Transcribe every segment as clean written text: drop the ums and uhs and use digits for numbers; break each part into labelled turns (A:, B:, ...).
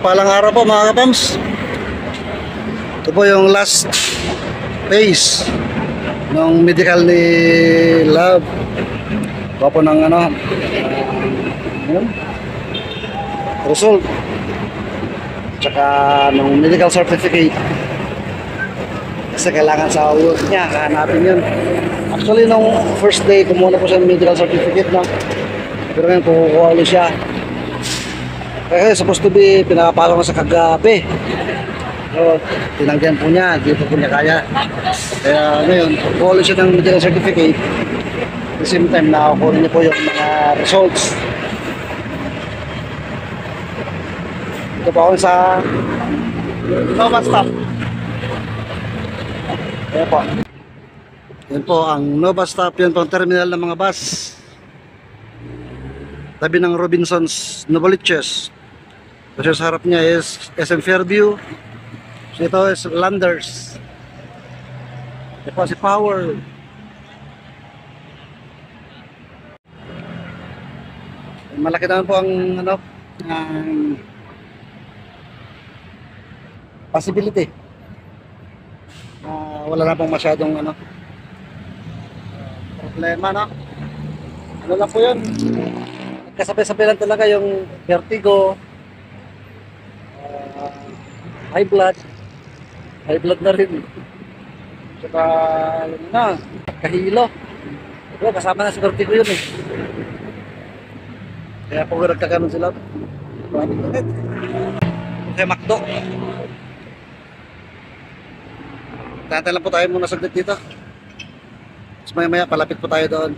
A: Mapagpalang araw po mga kapams. Ito po yung last phase ng medical ni Love. Ito po ng result tsaka ng medical certificate, kasi kailangan sa work niya hanapin yun. Actually nung first day kumuha po siya ng medical certificate na, pero ngayon kukuha ulit siya. Kaya supposed to be pinapasok na sa kagabi. So, tinanggihan po niya, hindi po niya kaya. Kaya ngayon, kukuha ulit siya ng medical certificate. At the same time, nakakuha niya po yung mga results. Ito po ako sa Nova Stop. Kaya po. Yan po ang Nova Stop, yan po ang terminal ng mga bus. Tabi ng Robinson's Novaliches. Kasi sa harap niya is SM Fairview. So ito is Landers. Ito po si Power. Malaki naman po ang possibility. Wala na pong masyadong problema, no? Ano lang po yun? Kasabay-sabay lang talaga yung vertigo, high blood na rin, saka kahilo. Pero kasama na si vertigo yun eh. Kaya po nagkakaroon sila. Kaya McDo. Tantay lang po tayo muna saglit dito. Tapos maya palapit po tayo doon.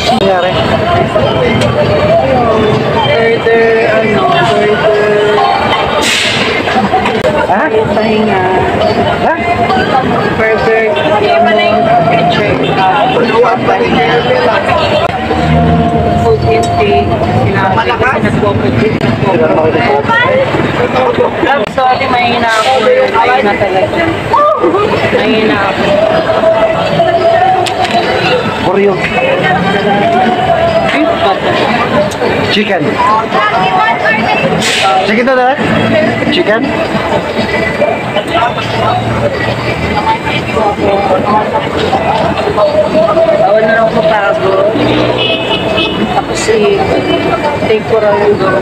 B: Nangyari? Pahinga.
A: Ha?
B: Further check food intake. Sorry, mahina ako. Mahina talaga. Mahina ako.
A: Oreo. Chicken. Chicken na na? Chicken?
B: Bawal na lang pagpapagod. Tapos take ko raw yung doon.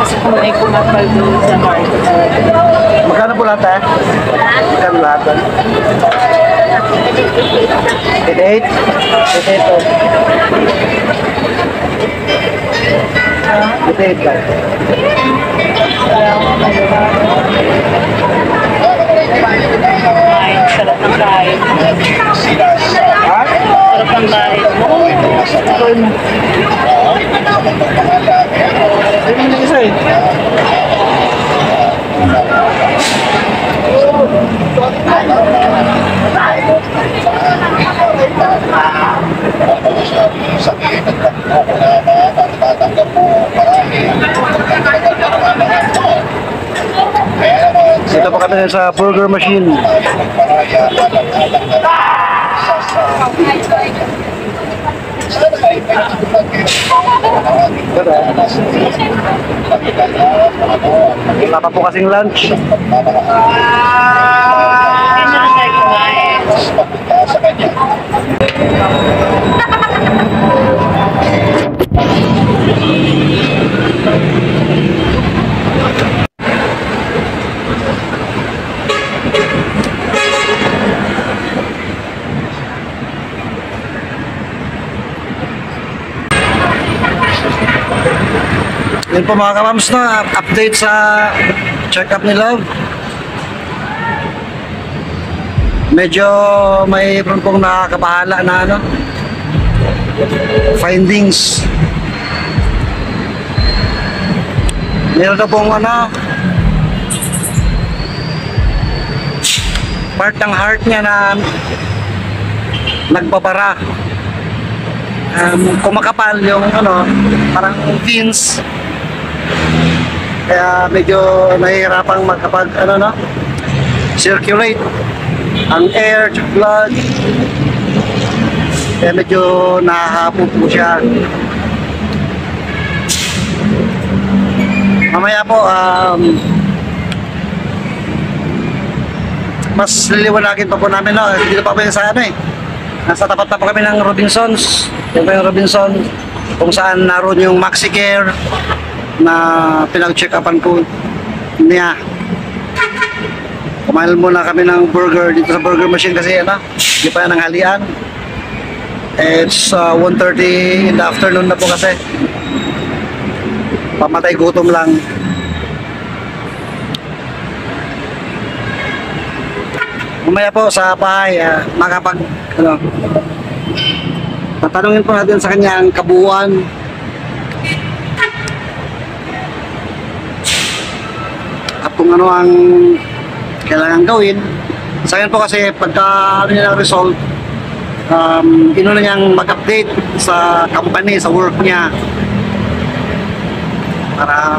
B: Kasi kung may kumapal doon sa heart.
A: Magkano po lahat eh? Magkano lahat eh? 88? 88 po. 88 lang.
B: Sarap ng kain.
A: Ha?
B: Sarap ng kain.
A: Ito yun. Ayun yung isa eh. Dito pa kami sa burger machine. Wala pa po kasing lunch. Yun po mga kamams na update sa check-up ni Love. Medyo may pong nakakabahala na findings. Meron na pong ano, part ng heart niya na nagbabara. Kumakapal yung ano, parang veins. Kaya medyo nahihirapang magkapag ano no, circulate ang air, blood. Kaya medyo nahahapo po siya. Mamaya po, mas liliwanagin pa po namin, no? Dito pa po yung sa ano eh. Nasa tapat na po kami ng Robinsons. Yan po yung Robinson, kung saan naroon yung MaxiCare na pinag-check-upan po niya. Kumain muna kami ng burger dito sa burger machine kasi ano, hindi pa yan ang halian. It's 1:30 in the afternoon na po kasi. Pamatay gutom lang. Mamaya po sa bahay, makapag ano, tatanungin po natin sa kanya ang kabuuan at kung ano ang kailangan gawin. Sa akin po kasi pagka ano niya ng result, inuna niyang mag-update sa company, sa work niya para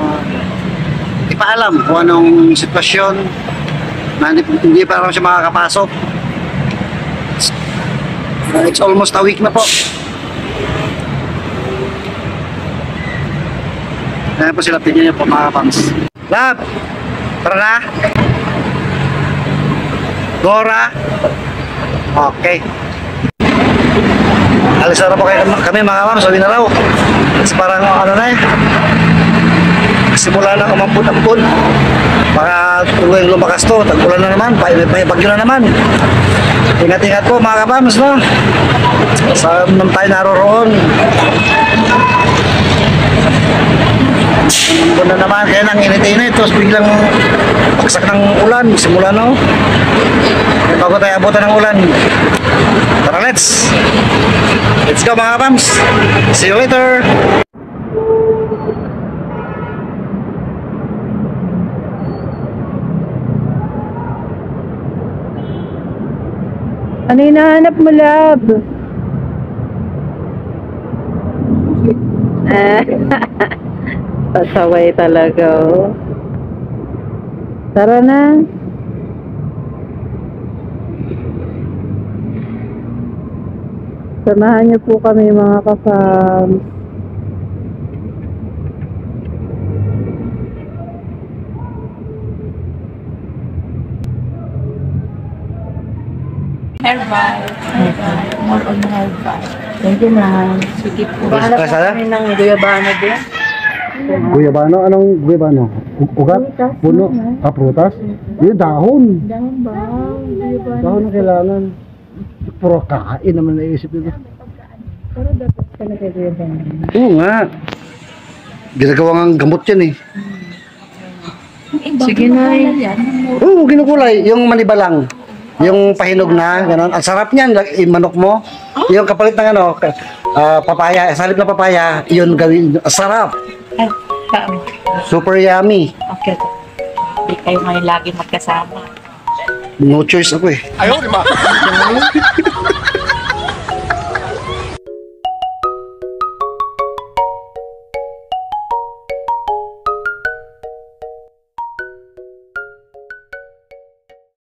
A: ipaalam kung anong sitwasyon na hindi pa raw siya makakapasok. It's almost a week na po. Ayan po sila, tingnan niyo po mga kapangs. Lab! Tara na! Dora! Okay. Alis na po kayo kami mga kapams, sabi na raw. Kasi parang ano na eh. Simula na umampun-ampun. Baka tuloy lumakas to, tag-ulan na naman, may bagyo na naman. Ingat-ingat po mga kapams, no? Saan naman tayo naroroon? Ulan na naman, kaya nang init-init, tapos biglang paksak ng ulan, simula no? Bago tayo abutan ng ulan. Tara, let's go mga kapams. See you later.
B: Ano hinahanap mo, love? Pasaway talaga, oh. Tara na. Samahan niyo po kami mga kapam.
C: Herbal. More on herbal.
B: Thank you, ma'am.
C: Sige po.
B: Bahanap po kami ng guyabano din.
A: Guyabano? Anong guyabano? Ugat? Puno? Prutas? Yung dahon.
B: Dahon ba? Guyabano.
A: Dahon na kailangan. Puro kain naman naisip nito.
B: Pero dapat talaga guyabano.
A: Oo nga. Ginagawang gamot yan eh.
B: Sige na eh.
A: Oo, ginukulay. Yung manibalang. Yung pahinog na, gano'n. Ang sarap niyan, manok mo. Yung kapalit ng ano, papaya, salip na papaya, yun gawin. Ang sarap.
C: Ay, kami.
A: Super yummy.
C: Okay. Hindi kayo ngayon lagi magkasama.
A: No choice ako eh.
D: Ayaw, di ba?